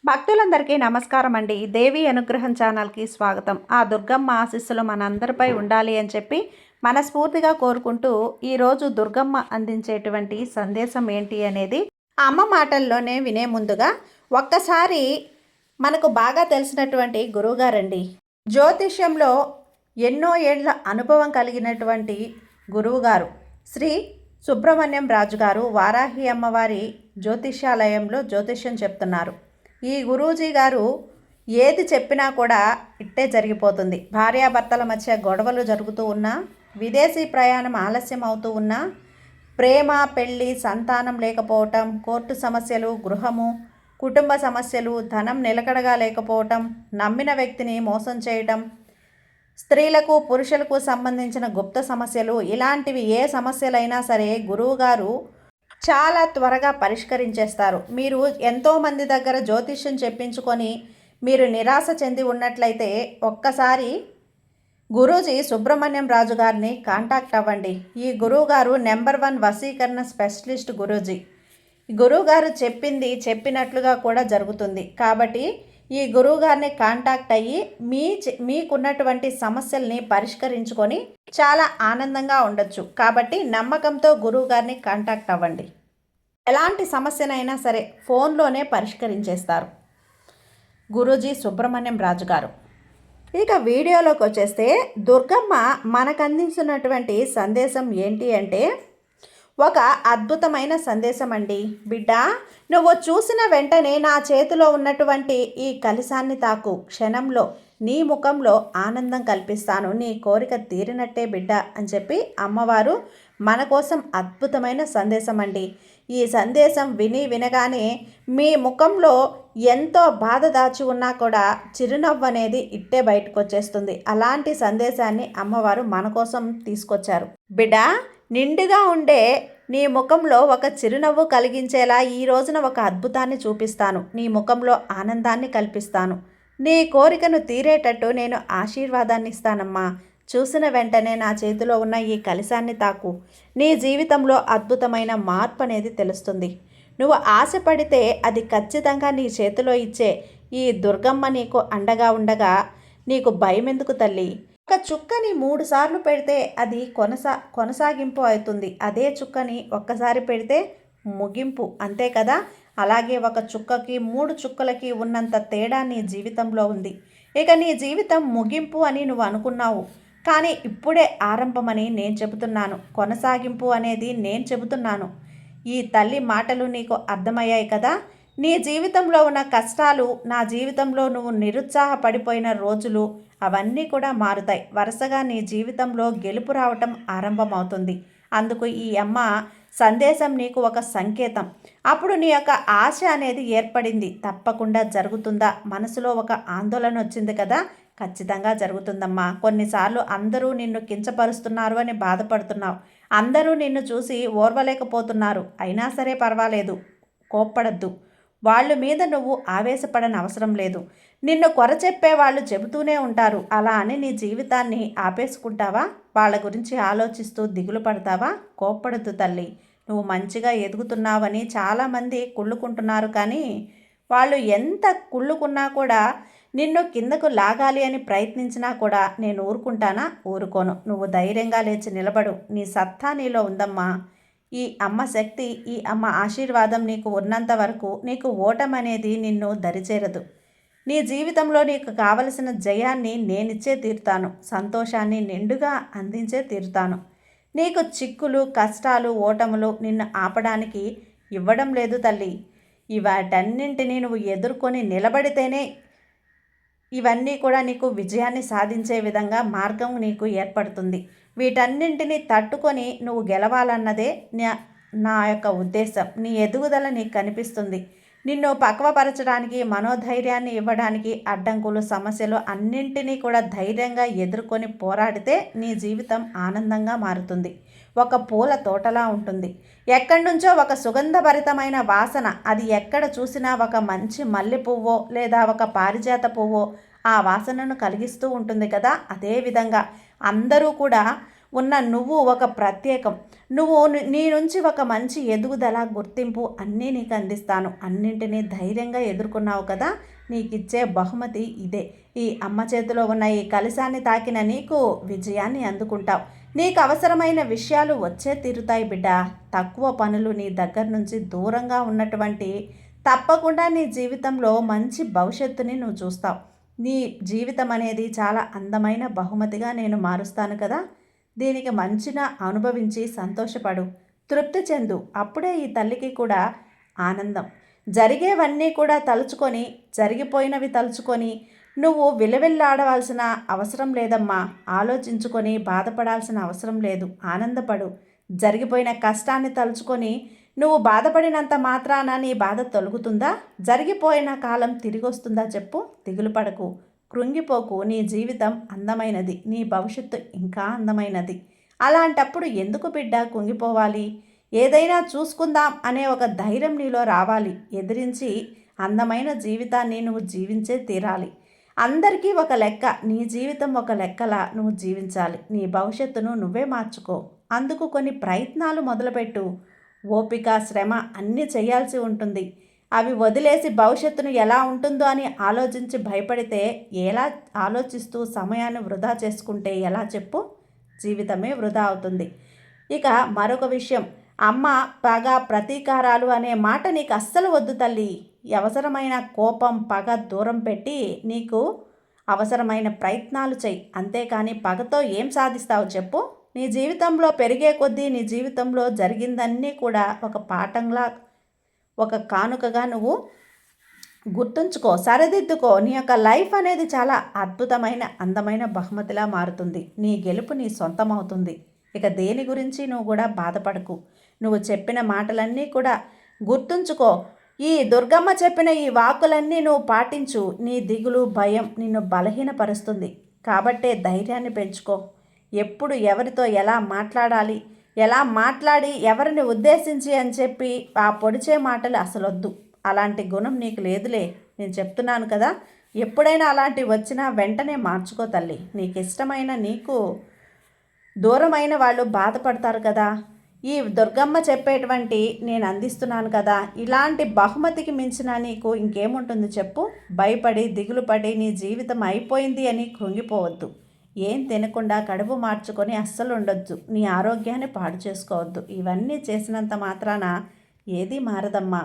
భక్తులందరికీ నమస్కారం అండి. దేవి అనుగ్రహం ఛానల్కి స్వాగతం. ఆ దుర్గమ్మ ఆశీస్సులు మనందరిపై ఉండాలి అని చెప్పి మనస్ఫూర్తిగా కోరుకుంటూ ఈరోజు దుర్గమ్మ అందించేటువంటి సందేశం ఏంటి అనేది అమ్మ మాటల్లోనే వినే ముందుగా ఒక్కసారి మనకు బాగా తెలిసినటువంటి గురువుగారండి. జ్యోతిష్యంలో ఎన్నో ఏళ్ల అనుభవం కలిగినటువంటి గురువుగారు శ్రీ సుబ్రహ్మణ్యం రాజు గారు వారాహి అమ్మవారి జ్యోతిష్యాలయంలో జ్యోతిష్యం చెప్తున్నారు. ఈ గురూజీ గారు ఏది చెప్పినా కూడా ఇట్టే జరిగిపోతుంది. భార్యాభర్తల మధ్య గొడవలు జరుగుతూ ఉన్నా, విదేశీ ప్రయాణం ఆలస్యం అవుతూ ఉన్నా, ప్రేమ పెళ్ళి సంతానం లేకపోవటం, కోర్టు సమస్యలు, గృహము, కుటుంబ సమస్యలు, ధనం నిలకడగా లేకపోవటం, నమ్మిన వ్యక్తిని మోసం చేయటం, స్త్రీలకు పురుషులకు సంబంధించిన గుప్త సమస్యలు, ఇలాంటివి ఏ సమస్యలైనా సరే గురువుగారు చాలా త్వరగా పరిష్కరించేస్తారు. మీరు ఎంతోమంది దగ్గర జ్యోతిష్యం చెప్పించుకొని మీరు నిరాశ చెంది ఉన్నట్లయితే ఒక్కసారి గురూజీ సుబ్రహ్మణ్యం రాజు గారిని కాంటాక్ట్ అవ్వండి. ఈ గురువుగారు #1 వశీకరణ స్పెషలిస్ట్ గురూజీ. గురువుగారు చెప్పింది చెప్పినట్లుగా కూడా జరుగుతుంది. కాబట్టి ఈ గురువుగారిని కాంటాక్ట్ అయ్యి మీకున్నటువంటి సమస్యల్ని పరిష్కరించుకొని చాలా ఆనందంగా ఉండొచ్చు. కాబట్టి నమ్మకంతో గురువుగారిని కాంటాక్ట్ అవ్వండి. ఎలాంటి సమస్యనైనా సరే ఫోన్లోనే పరిష్కరించేస్తారు గురూజీ సుబ్రహ్మణ్యం రాజు గారు. ఇక వీడియోలోకి వచ్చేస్తే దుర్గమ్మ మనకు అందించినటువంటి సందేశం ఏంటి అంటే, ఒక అద్భుతమైన సందేశం అండి. బిడ్డ, నువ్వు చూసిన వెంటనే నా చేతిలో ఉన్నటువంటి ఈ కలశాన్ని తాకు, క్షణంలో నీ ముఖంలో ఆనందం కల్పిస్తాను, నీ కోరిక తీరినట్టే బిడ్డ అని చెప్పి అమ్మవారు మన కోసం అద్భుతమైన సందేశం అండి. ఈ సందేశం వినగానే మీ ముఖంలో ఎంతో బాధ దాచి ఉన్నా కూడా చిరునవ్వు అనేది ఇట్టే బయటకు వచ్చేస్తుంది. అలాంటి సందేశాన్ని అమ్మవారు మన కోసం తీసుకొచ్చారు. బిడ్డ, నిండుగా ఉండే నీ ముఖంలో ఒక చిరునవ్వు కలిగించేలా ఈ రోజున ఒక అద్భుతాన్ని చూపిస్తాను. నీ ముఖంలో ఆనందాన్ని కల్పిస్తాను. నీ కోరికను తీరేటట్టు నేను ఆశీర్వాదాన్ని ఇస్తానమ్మా. చూసిన వెంటనే నా చేతిలో ఉన్న ఈ కలశాన్ని తాకు, నీ జీవితంలో అద్భుతమైన మార్పు అనేది తెలుస్తుంది. నువ్వు ఆశపడితే అది ఖచ్చితంగా నీ చేతిలో ఇచ్చే ఈ దుర్గమ్మ నీకు అండగా ఉండగా నీకు భయం ఎందుకు తల్లి? ఒక చుక్కని 3 సార్లు పెడితే అది కొనసాగింపు అవుతుంది. అదే చుక్కని ఒక్కసారి పెడితే ముగింపు, అంతే కదా? అలాగే ఒక చుక్కకి 3 చుక్కలకి ఉన్నంత తేడా నీ జీవితంలో ఉంది. ఇక నీ జీవితం ముగింపు అని నువ్వు అనుకున్నావు, కానీ ఇప్పుడే ఆరంభమని నేను చెబుతున్నాను. కొనసాగింపు అనేది నేను చెబుతున్నాను. ఈ తల్లి మాటలు నీకు అర్థమయ్యాయి కదా? నీ జీవితంలో ఉన్న కష్టాలు, నా జీవితంలో నువ్వు నిరుత్సాహపడిపోయిన రోజులు, అవన్నీ కూడా మారుతాయి. వరుసగా నీ జీవితంలో గెలుపు రావటం ఆరంభమవుతుంది. అందుకు ఈ అమ్మ సందేశం నీకు ఒక సంకేతం. అప్పుడు నీ యొక్క ఆశ అనేది ఏర్పడింది. తప్పకుండా జరుగుతుందా? మనసులో ఒక ఆందోళన వచ్చింది కదా? ఖచ్చితంగా జరుగుతుందమ్మా. కొన్నిసార్లు అందరూ నిన్ను కించపరుస్తున్నారు అని బాధపడుతున్నావు. అందరూ నిన్ను చూసి ఓర్వలేకపోతున్నారు. అయినా సరే పర్వాలేదు, కోప్పడద్దు. వాళ్ళ మీద నువ్వు ఆవేశపడని అవసరం లేదు. నిన్ను కొరచెప్పే వాళ్ళు చెబుతూనే ఉంటారు. అలా అని నీ జీవితాన్ని ఆపేసుకుంటావా? వాళ్ళ గురించి ఆలోచిస్తూ దిగులు పడతావా? కోప్పడద్దు తల్లి. నువ్వు మంచిగా ఎదుగుతున్నావని చాలామంది కుళ్ళుకుంటున్నారు, కానీ వాళ్ళు ఎంత కుళ్ళుకున్నా కూడా, నిన్ను కిందకు లాగాలి అని ప్రయత్నించినా కూడా నేను ఊరుకుంటానా? ఊరుకోను. నువ్వు ధైర్యంగా లేచి నిలబడు. నీ సత్తా నీలో ఉందమ్మా. ఈ అమ్మ శక్తి, ఈ అమ్మ ఆశీర్వాదం నీకు ఉన్నంత వరకు నీకు ఓటమనేది నిన్ను దరిచేరదు. నీ జీవితంలో నీకు కావలసిన జయాన్ని నేనిచ్చే తీరుతాను. సంతోషాన్ని నిండుగా అందించే తీరుతాను. నీకు చిక్కులు, కష్టాలు, ఓటములు నిన్ను ఆపడానికి ఇవ్వడం లేదు తల్లి. వాటన్నింటినీ నువ్వు ఎదుర్కొని నిలబడితేనే ఇవన్నీ కూడా నీకు విజయాన్ని సాధించే విధంగా మార్గం నీకు ఏర్పడుతుంది. వీటన్నింటినీ తట్టుకొని నువ్వు గెలవాలన్నదే నా యొక్క ఉద్దేశం. నీ ఎదుగుదల నీకు కనిపిస్తుంది. నిన్ను పక్వపరచడానికి, మనోధైర్యాన్ని ఇవ్వడానికి అడ్డంకులు, సమస్యలు అన్నింటినీ కూడా ధైర్యంగా ఎదుర్కొని పోరాడితే నీ జీవితం ఆనందంగా మారుతుంది. ఒక పూల తోటలా ఉంటుంది. ఎక్కడి నుంచో ఒక సుగంధభరితమైన వాసన, అది ఎక్కడ చూసినా ఒక మంచి మల్లె పువ్వో లేదా ఒక పారిజాత పువ్వో ఆ వాసనను కలిగిస్తూ ఉంటుంది కదా? అదేవిధంగా అందరూ కూడా ఉన్న నువ్వు ఒక ప్రత్యేకం. నీ నుంచి ఒక మంచి ఎదుగుదల, గుర్తింపు అన్నీ నీకు అందిస్తాను. అన్నింటినీ ధైర్యంగా ఎదుర్కొన్నావు కదా, నీకిచ్చే బహుమతి ఇదే. ఈ అమ్మ చేతిలో ఉన్న ఈ కలశాన్ని తాకిన నీకు విజయాన్ని అందుకుంటావు. నీకు అవసరమైన విషయాలు వచ్చే తీరుతాయి బిడ్డ. తక్కువ పనులు నీ దగ్గర నుంచి దూరంగా ఉన్నటువంటి తప్పకుండా నీ జీవితంలో మంచి భవిష్యత్తుని నువ్వు చూస్తావు. నీ జీవితం అనేది చాలా అందమైన బహుమతిగా నేను మారుస్తాను కదా, దీనికి మంచిగా అనుభవించి సంతోషపడు, తృప్తి చెందు. అప్పుడే ఈ తల్లికి కూడా ఆనందం. జరిగేవన్నీ కూడా తలుచుకొని, జరిగిపోయినవి తలుచుకొని నువ్వు విలవిల్లాడవలసిన అవసరం లేదమ్మా. ఆలోచించుకొని బాధపడాల్సిన అవసరం లేదు. ఆనందపడు. జరిగిపోయిన కష్టాన్ని తలుచుకొని నువ్వు బాధపడినంత మాత్రాన నీ బాధ తొలగుతుందా? జరిగిపోయిన కాలం తిరిగి వస్తుందా చెప్పు? దిగులు పడకు, కృంగిపోకు. నీ జీవితం అందమైనది, నీ భవిష్యత్తు ఇంకా అందమైనది. అలాంటప్పుడు ఎందుకు బిడ్డ కుంగిపోవాలి? ఏదైనా చూసుకుందాం అనే ఒక ధైర్యం నీలో రావాలి. ఎదిరించి అందమైన జీవితాన్ని నువ్వు జీవించే తీరాలి. అందరికీ ఒక లెక్క, నీ జీవితం ఒక లెక్కలా నువ్వు జీవించాలి. నీ భవిష్యత్తును నువ్వే మార్చుకో. అందుకు కొన్ని ప్రయత్నాలు మొదలుపెట్టు. ఓపిక, శ్రమ అన్నీ చేయాల్సి ఉంటుంది. అవి వదిలేసి భవిష్యత్తును ఎలా ఉంటుందో అని ఆలోచించి భయపడితే, ఎలా ఆలోచిస్తూ సమయాన్ని వృధా చేసుకుంటే ఎలా చెప్పు? జీవితమే వృధా అవుతుంది. ఇక మరొక విషయం, అమ్మ పగ, ప్రతీకారాలు అనే మాట నీకు అస్సలు వద్దు తల్లి. అవసరమైన కోపం, పగ దూరం పెట్టి నీకు అవసరమైన ప్రయత్నాలు చెయ్యి. అంతేకాని పగతో ఏం సాధిస్తావు చెప్పు? నీ జీవితంలో పెరిగే కొద్దీ నీ జీవితంలో జరిగిందన్నీ కూడా ఒక పాఠంలా, ఒక కానుకగా నువ్వు గుర్తుంచుకో, సరిదిద్దుకో. నీ యొక్క లైఫ్ అనేది చాలా అద్భుతమైన, అందమైన బహుమతిలా మారుతుంది. నీ గెలుపు నీ సొంతం అవుతుంది. ఇక దేని గురించి నువ్వు కూడా బాధపడకు. నువ్వు చెప్పిన మాటలన్నీ కూడా గుర్తుంచుకో. ఈ దుర్గమ్మ చెప్పిన ఈ వాక్కులన్నీ నువ్వు పాటించు. నీ దిగులు, భయం నిన్ను బలహీనపరుస్తుంది. కాబట్టే ధైర్యాన్ని పెంచుకో. ఎప్పుడు ఎవరితో ఎలా మాట్లాడాలి, ఎలా మాట్లాడి ఎవరిని ఉద్దేశించి అని చెప్పి ఆ పొడిచే మాటలు అసలు వద్దు. అలాంటి గుణం నీకు లేదులే. నేను చెప్తున్నాను కదా, ఎప్పుడైనా అలాంటివి వచ్చినా వెంటనే మార్చుకో తల్లి. నీకు ఇష్టమైన, నీకు దూరమైన వాళ్ళు బాధపడతారు కదా. ఈ దుర్గమ్మ చెప్పేటువంటి నేను అందిస్తున్నాను కదా, ఇలాంటి బహుమతికి మించిన నీకు ఇంకేముంటుంది చెప్పు? భయపడి, దిగులు పడి నీ జీవితం అయిపోయింది అని కృంగిపోవద్దు. ఏం తినకుండా కడుపు మార్చుకొని అస్సలు ఉండొద్దు. నీ ఆరోగ్యాన్ని పాడు చేసుకోవద్దు. ఇవన్నీ చేసినంత మాత్రాన ఏదీ మారదమ్మా.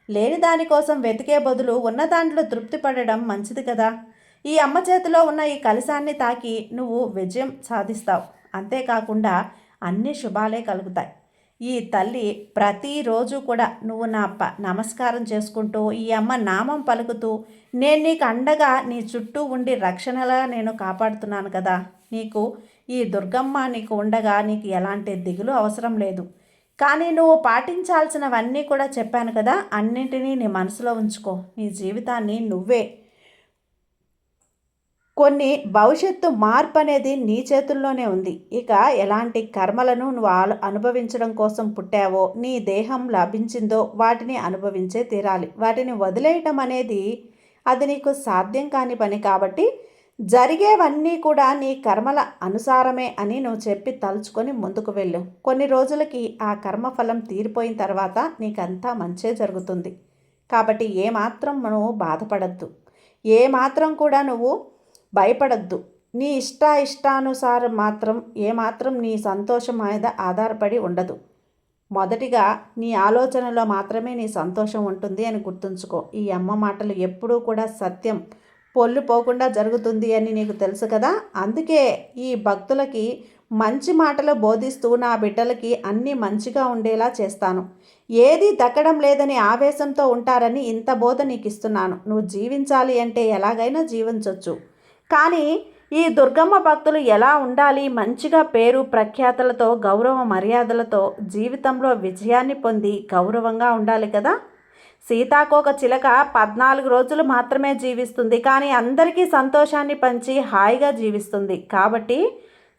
లేని దానికోసం వెతికే బదులు ఉన్న దాంట్లో తృప్తి పడడం మంచిది కదా. ఈ అమ్మ చేతిలో ఉన్న ఈ కలశాన్ని తాకి నువ్వు విజయం సాధిస్తావు. అంతేకాకుండా అన్ని శుభాలే కలుగుతాయి. ఈ తల్లి ప్రతిరోజు కూడా నువ్వు నమస్కారం చేసుకుంటూ, ఈ అమ్మ నామం పలుకుతూ, నేను నీకు అండగా నీ చుట్టూ ఉండి రక్షణలా నేను కాపాడుతున్నాను కదా. నీకు ఈ దుర్గమ్మ నీకు ఉండగా నీకు ఎలాంటి దిగులు అవసరం లేదు. కానీ నువ్వు పాటించాల్సినవన్నీ కూడా చెప్పాను కదా, అన్నింటినీ నీ మనసులో ఉంచుకో. నీ జీవితాన్ని నువ్వే కొన్ని భవిష్యత్తు మార్పు అనేది నీ చేతుల్లోనే ఉంది. ఇక ఎలాంటి కర్మలను నువ్వు అనుభవించడం కోసం పుట్టావో, నీ దేహం లభించిందో వాటిని అనుభవించే తీరాలి. వాటిని వదిలేయటం అనేది అది నీకు సాధ్యం కాని పని. కాబట్టి జరిగేవన్నీ కూడా నీ కర్మల అనుసారమే అని నువ్వు చెప్పి తలుచుకొని ముందుకు వెళ్ళు. కొన్ని రోజులకి ఆ కర్మఫలం తీరిపోయిన తర్వాత నీకంతా మంచే జరుగుతుంది. కాబట్టి ఏమాత్రం నువ్వు బాధపడద్దు, ఏమాత్రం కూడా నువ్వు భయపడద్దు. నీ ఇష్టానుసారం మాత్రం ఏమాత్రం నీ సంతోషం మీద ఆధారపడి ఉండదు. మొదటిగా నీ ఆలోచనలో మాత్రమే నీ సంతోషం ఉంటుంది అని గుర్తుంచుకో. ఈ అమ్మ మాటలు ఎప్పుడూ కూడా సత్యం, పొల్లు పోకుండా జరుగుతుంది అని నీకు తెలుసు కదా. అందుకే ఈ భక్తులకి మంచి మాటలు బోధిస్తూ నా బిడ్డలకి అన్నీ మంచిగా ఉండేలా చేస్తాను. ఏది దక్కడం లేదని ఆవేశంతో ఉంటారని ఇంత బోధ నీకు ఇస్తున్నాను. నువ్వు జీవించాలి అంటే ఎలాగైనా జీవించవచ్చు. కానీ ఈ దుర్గమ్మ భక్తులు ఎలా ఉండాలి? మంచిగా పేరు ప్రఖ్యాతలతో, గౌరవ మర్యాదలతో జీవితంలో విజయాన్ని పొంది గౌరవంగా ఉండాలి కదా. సీతాకోక చిలక 14 రోజులు మాత్రమే జీవిస్తుంది, కానీ అందరికీ సంతోషాన్ని పంచి హాయిగా జీవిస్తుంది. కాబట్టి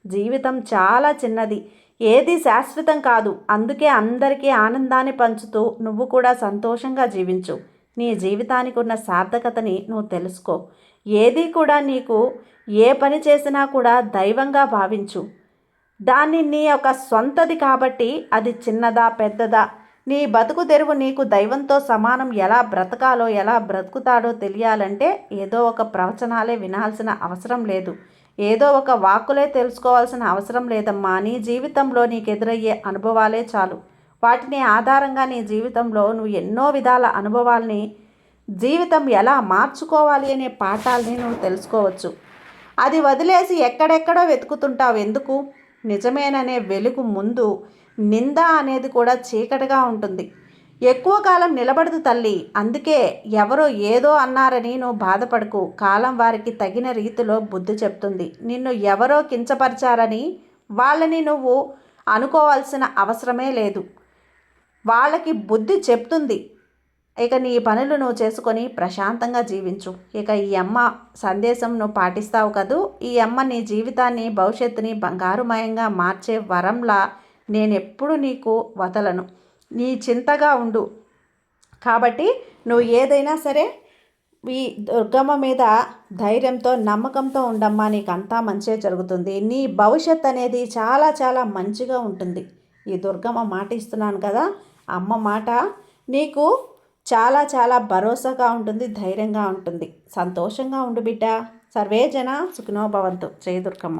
జీవితం చాలా చిన్నది, ఏది శాశ్వతం కాదు. అందుకే అందరికీ ఆనందాన్ని పంచుతూ నువ్వు కూడా సంతోషంగా జీవించు. నీ జీవితానికి ఉన్న సార్థకతని నువ్వు తెలుసుకో. ఏది కూడా నీకు ఏ పని చేసినా కూడా దైవంగా భావించు. దాన్ని నీ యొక్క సొంతది కాబట్టి అది చిన్నదా పెద్దదా, నీ బతుకు తెరువు నీకు దైవంతో సమానం, ఎలా బ్రతకాలో ఎలా బ్రతుకుతాడో తెలియాలంటే ఏదో ఒక ప్రవచనాలే వినాల్సిన అవసరం లేదు, ఏదో ఒక వాక్కులే తెలుసుకోవాల్సిన అవసరం లేదమ్మా. నీ జీవితంలో నీకు ఎదురయ్యే అనుభవాలే చాలు. వాటిని ఆధారంగా నీ జీవితంలో నువ్వు ఎన్నో విధాల అనుభవాల్ని, జీవితం ఎలా మార్చుకోవాలి అనే పాఠాలని నువ్వు తెలుసుకోవచ్చు. అది వదిలేసి ఎక్కడెక్కడో వెతుకుతుంటావు ఎందుకు? నిజమేననే వెలుగు ముందు నింద అనేది కూడా చీకటిగా ఉంటుంది, ఎక్కువ కాలం నిలబడదు తల్లి. అందుకే ఎవరో ఏదో అన్నారని నువ్వు బాధపడకు. కాలం వారికి తగిన రీతిలో బుద్ధి చెప్తుంది. నిన్ను ఎవరో కించపరిచారని వాళ్ళని నువ్వు అనుకోవాల్సిన అవసరమే లేదు. వాళ్ళకి బుద్ధి చెప్తుంది. ఇక నీ పనులు నువ్వు చేసుకొని ప్రశాంతంగా జీవించు. ఇక ఈ అమ్మ సందేశం నువ్వు పాటిస్తావు కదూ, ఈ అమ్మ నీ జీవితాన్ని భవిష్యత్తుని బంగారుమయంగా మార్చే వరంలా నేనెప్పుడు నీకు వదలను. నీ చింతగా ఉండు. కాబట్టి నువ్వు ఏదైనా సరే ఈ దుర్గమ్మ మీద ధైర్యంతో నమ్మకంతో ఉండమ్మా, నీకు అంతా మంచే జరుగుతుంది. నీ భవిష్యత్ అనేది చాలా చాలా మంచిగా ఉంటుంది. ఈ దుర్గమ్మ మాట ఇస్తున్నాను కదా, అమ్మ మాట నీకు చాలా చాలా భరోసాగా ఉంటుంది, ధైర్యంగా ఉంటుంది. సంతోషంగా ఉండు బిడ్డ. సర్వే జన సుఖినో భవంతు. జై దుర్గమ్మ.